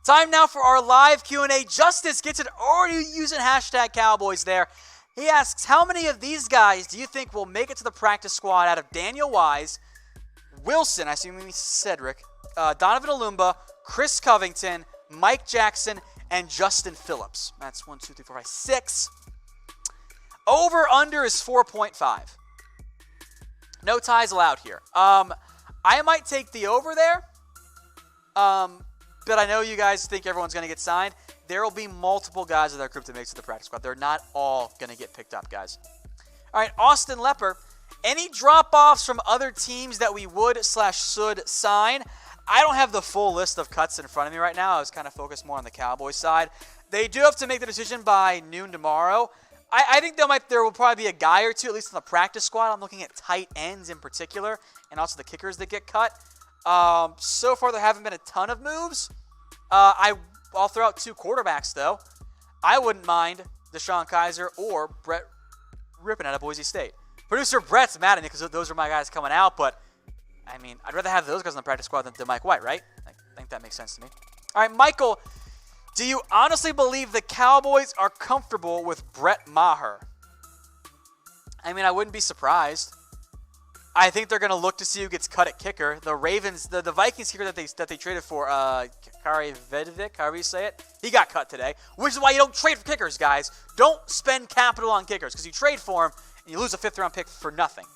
Time now for our live Q&A. Justice gets it already using hashtag Cowboys there. He asks, how many of these guys do you think will make it to the practice squad out of Daniel Wise, Wilson, I assume he means Cedrick, Donovan Olumba, Chris Covington, Mike Jackson, and Justin Phillips? That's 1, 2, 3, 4, 5, 6. Over under is 4.5. No ties allowed here. I might take the over there. But I know you guys think everyone's going to get signed. There will be multiple guys in that group that makes it to the practice squad. They're not all going to get picked up, guys. All right, Auston Leeper. Any drop-offs from other teams that we would/should sign? I don't have the full list of cuts in front of me right now. I was kind of focused more on the Cowboys side. They do have to make the decision by noon tomorrow. I think there will probably be a guy or two, at least in the practice squad. I'm looking at tight ends in particular, and also the kickers that get cut. So far, there haven't been a ton of moves. I'll throw out 2 quarterbacks, though. I wouldn't mind Deshaun Kaiser or Brett Rippon out of Boise State. Producer Brett's mad at me because those are my guys coming out, but, I mean, I'd rather have those guys on the practice squad than Mike White, right? I think that makes sense to me. All right, Michael, do you honestly believe the Cowboys are comfortable with Brett Maher? I mean, I wouldn't be surprised. I think they're going to look to see who gets cut at kicker. The Ravens, the Vikings kicker that they traded for, Kari Vedvik, however you say it, he got cut today, which is why you don't trade for kickers, guys. Don't spend capital on kickers because you trade for them and you lose a 5th-round pick for nothing.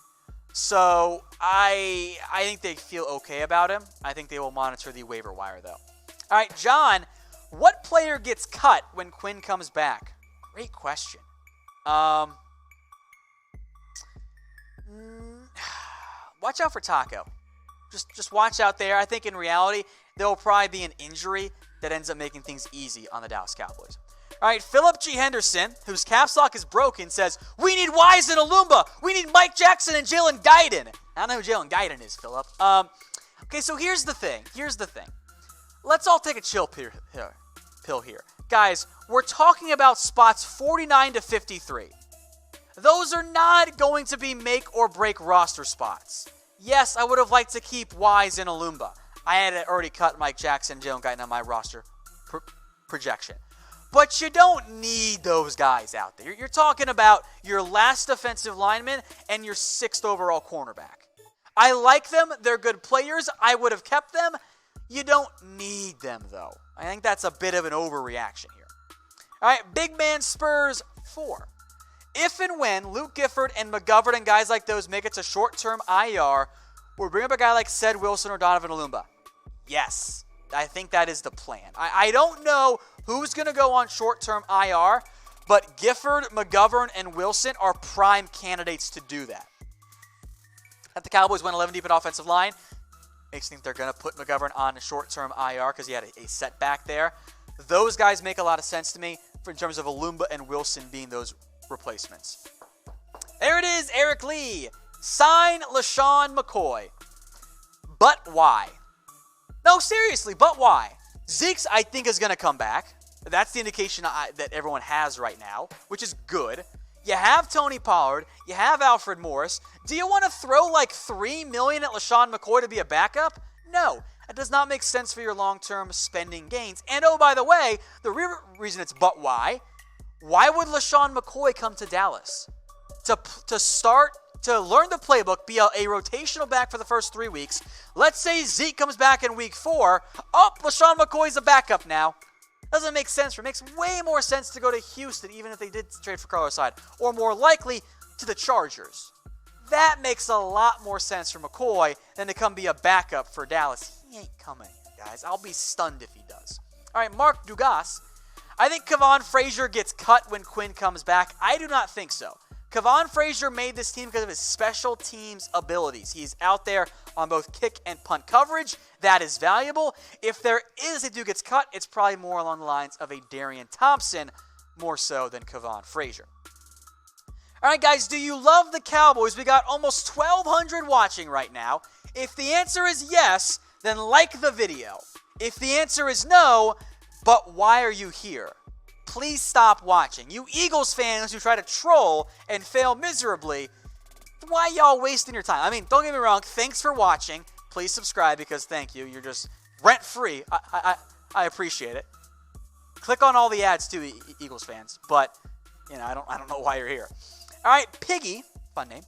So I think they feel okay about him. I think they will monitor the waiver wire, though. All right, John, what player gets cut when Quinn comes back? Great question. Watch out for Taco. Just watch out there. I think in reality, there will probably be an injury that ends up making things easy on the Dallas Cowboys. All right, Phillip G. Henderson, whose caps lock is broken, says, we need Wise and Olumba. We need Mike Jackson and Jalen Guyton. I don't know who Jalen Guyton is, Phillip. Okay, so here's the thing. Let's all take a chill pill here. Guys, we're talking about spots 49 to 53. Those are not going to be make or break roster spots. Yes, I would have liked to keep Wise and Olumba. I had already cut Mike Jackson and Jalen Guyton on my roster projection. But you don't need those guys out there. You're talking about your last defensive lineman and your 6th overall cornerback. I like them. They're good players. I would have kept them. You don't need them, though. I think that's a bit of an overreaction here. All right, Big Man Spurs 4. If and when Luke Gifford and McGovern and guys like those make it to short-term IR, we'll bring up a guy like Ced Wilson or Donovan Olumba. Yes, I think that is the plan. I don't know who's going to go on short-term IR, but Gifford, McGovern, and Wilson are prime candidates to do that. If the Cowboys went 11 deep at offensive line, makes me think they're going to put McGovern on a short-term IR because he had a setback there. Those guys make a lot of sense to me in terms of Olumba and Wilson being those replacements. There it is, Eric Lee. Sign LeSean McCoy. But why? No, seriously, but why? Zeke's, I think, is going to come back. That's the indication that everyone has right now, which is good. You have Tony Pollard. You have Alfred Morris. Do you want to throw like $3 million at LeSean McCoy to be a backup? No. That does not make sense for your long-term spending gains. And oh, by the way, the real reason it's but why would LeSean McCoy come to Dallas? To learn the playbook, be a rotational back for the first 3 weeks. Let's say Zeke comes back in week 4. Oh, LeSean McCoy's a backup now. Doesn't make sense. It makes way more sense to go to Houston, even if they did trade for Carlos Hyde. Or more likely, to the Chargers. That makes a lot more sense for McCoy than to come be a backup for Dallas. He ain't coming here, guys. I'll be stunned if he does. All right, Mark Dugas. I think Kavon Frazier gets cut when Quinn comes back. I do not think so. Kavon Frazier made this team because of his special teams abilities. He's out there on both kick and punt coverage. That is valuable. If there is a dude gets cut, it's probably more along the lines of a Darian Thompson, more so than Kavon Frazier. All right, guys, do you love the Cowboys? We got almost 1,200 watching right now. If the answer is yes, then like the video. If the answer is no, but why are you here? Please stop watching. You Eagles fans who try to troll and fail miserably, why y'all wasting your time? I mean, don't get me wrong. Thanks for watching. Please subscribe because thank you. You're just rent-free. I appreciate it. Click on all the ads too, Eagles fans. But, I don't know why you're here. All right, Piggy, fun name.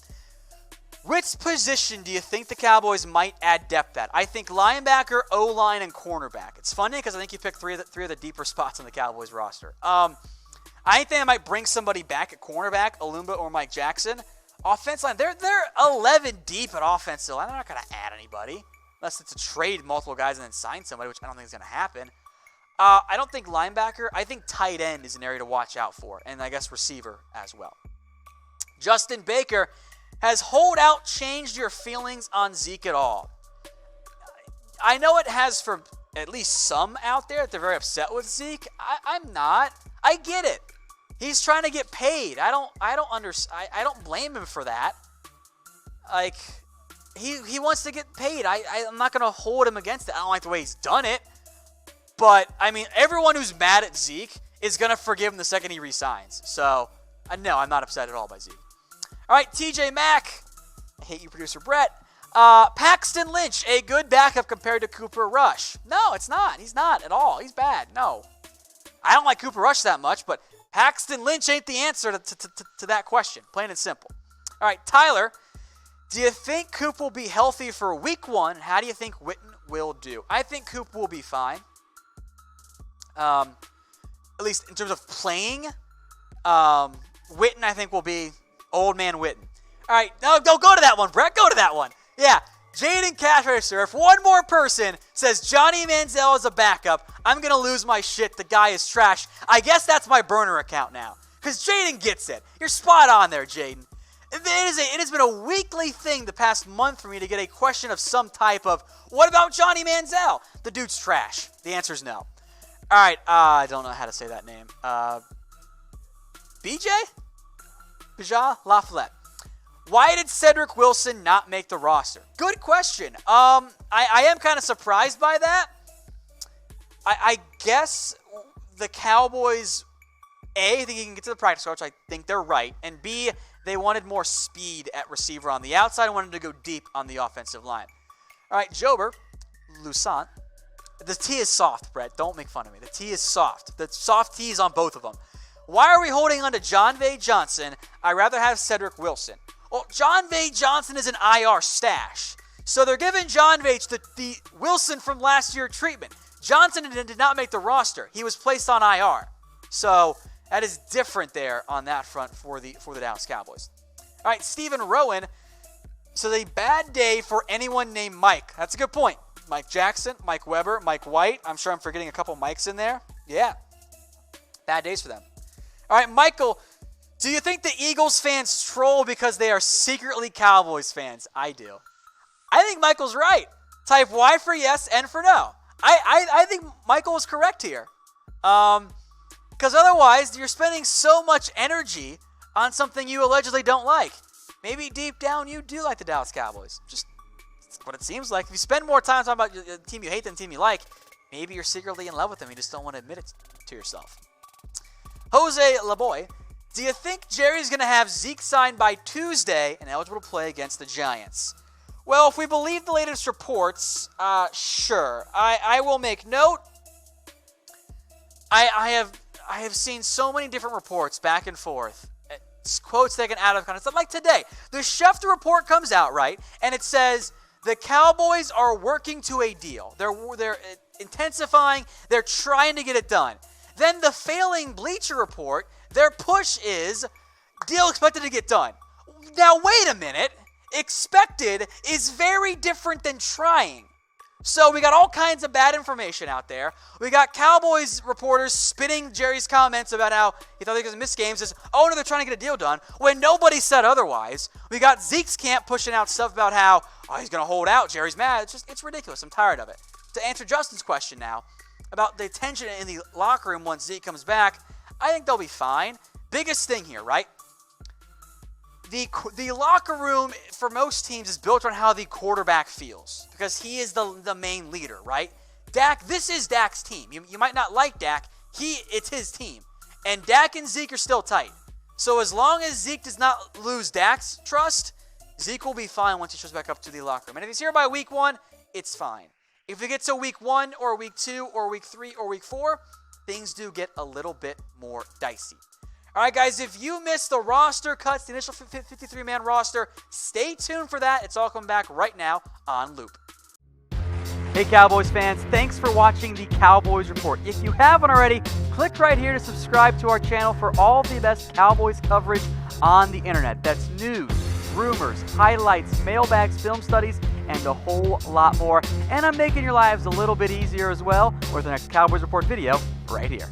Which position do you think the Cowboys might add depth at? I think linebacker, O-line, and cornerback. It's funny because I think you picked three of the deeper spots on the Cowboys roster. I think I might bring somebody back at cornerback, Olumba or Mike Jackson. Offensive line, they're 11 deep at offensive line. They're not going to add anybody unless it's a trade multiple guys and then sign somebody, which I don't think is going to happen. I don't think linebacker. I think tight end is an area to watch out for, and I guess receiver as well. Justin Baker, has holdout changed your feelings on Zeke at all? I know it has for at least some out there that they're very upset with Zeke. I'm not. I get it. He's trying to get paid. I don't blame him for that. Like, he wants to get paid. I'm not going to hold him against it. I don't like the way he's done it. But, I mean, everyone who's mad at Zeke is going to forgive him the second he resigns. So, no, I'm not upset at all by Zeke. All right, TJ Mack. I hate you, producer Brett. Paxton Lynch, a good backup compared to Cooper Rush. No, it's not. He's not at all. He's bad. No. I don't like Cooper Rush that much, but Paxton Lynch ain't the answer to that question. Plain and simple. All right, Tyler. Do you think Coop will be healthy for week 1? How do you think Witten will do? I think Coop will be fine. At least in terms of playing. Witten, I think, will be old man Witten. All right, no, go to that one, Brett. Go to that one. Yeah, Jayden Cash Register. If one more person says Johnny Manziel is a backup, I'm going to lose my shit. The guy is trash. I guess that's my burner account now because Jayden gets it. You're spot on there, Jayden. It has been a weekly thing the past month for me to get a question of some type of, what about Johnny Manziel? The dude's trash. The answer is no. All right, I don't know how to say that name. Bijah LaFollette. Why did Cedrick Wilson not make the roster? Good question. I am kind of surprised by that. I guess the Cowboys, A, think he can get to the practice squad, which I think they're right, and B, they wanted more speed at receiver on the outside and wanted to go deep on the offensive line. All right, Jobert Louissaint. The T is soft, Brett. Don't make fun of me. The T is soft. The soft T is on both of them. Why are we holding on to John Vay Johnson? I'd rather have Cedrick Wilson. Well, John Vay Johnson is an IR stash. So they're giving John Vay the Wilson from last year treatment. Johnson did not make the roster. He was placed on IR. So that is different there on that front for the Dallas Cowboys. All right, Stephen Rowin. So a bad day for anyone named Mike. That's a good point. Mike Jackson, Mike Weber, Mike White. I'm sure I'm forgetting a couple Mikes in there. Yeah. Bad days for them. All right, Michael, do you think the Eagles fans troll because they are secretly Cowboys fans? I do. I think Michael's right. Type Y for yes, N for no. I think Michael is correct here. Because otherwise, you're spending so much energy on something you allegedly don't like. Maybe deep down you do like the Dallas Cowboys. Just what it seems like. If you spend more time talking about the team you hate than the team you like, maybe you're secretly in love with them. You just don't want to admit it to yourself. Jose Laboy, do you think Jerry's going to have Zeke signed by Tuesday and eligible to play against the Giants? Well, if we believe the latest reports, sure. I will make note. I have seen so many different reports back and forth. Quotes taken out of context. Like today, the Schefter report comes out, right? And it says the Cowboys are working to a deal. They're intensifying. They're trying to get it done. Then the failing Bleacher Report, their push is deal expected to get done. Now, wait a minute. Expected is very different than trying. So we got all kinds of bad information out there. We got Cowboys reporters spinning Jerry's comments about how he thought he was going to miss games as, oh no, they're trying to get a deal done, when nobody said otherwise. We got Zeke's camp pushing out stuff about how, oh, he's going to hold out, Jerry's mad. It's ridiculous. I'm tired of it. To answer Justin's question now, about the tension in the locker room once Zeke comes back, I think they'll be fine. Biggest thing here, right? The locker room for most teams is built on how the quarterback feels because he is the main leader, right? Dak, this is Dak's team. You might not like Dak. It's his team. And Dak and Zeke are still tight. So as long as Zeke does not lose Dak's trust, Zeke will be fine once he shows back up to the locker room. And if he's here by week 1, it's fine. If we get to week 1 or week 2 or week 3 or week 4, things do get a little bit more dicey. All right, guys, if you missed the roster cuts, the initial 53-man roster, stay tuned for that. It's all coming back right now on Loop. Hey, Cowboys fans, thanks for watching the Cowboys Report. If you haven't already, click right here to subscribe to our channel for all the best Cowboys coverage on the internet. That's news, rumors, highlights, mailbags, film studies, and a whole lot more. And I'm making your lives a little bit easier as well with the next Cowboys Report video right here.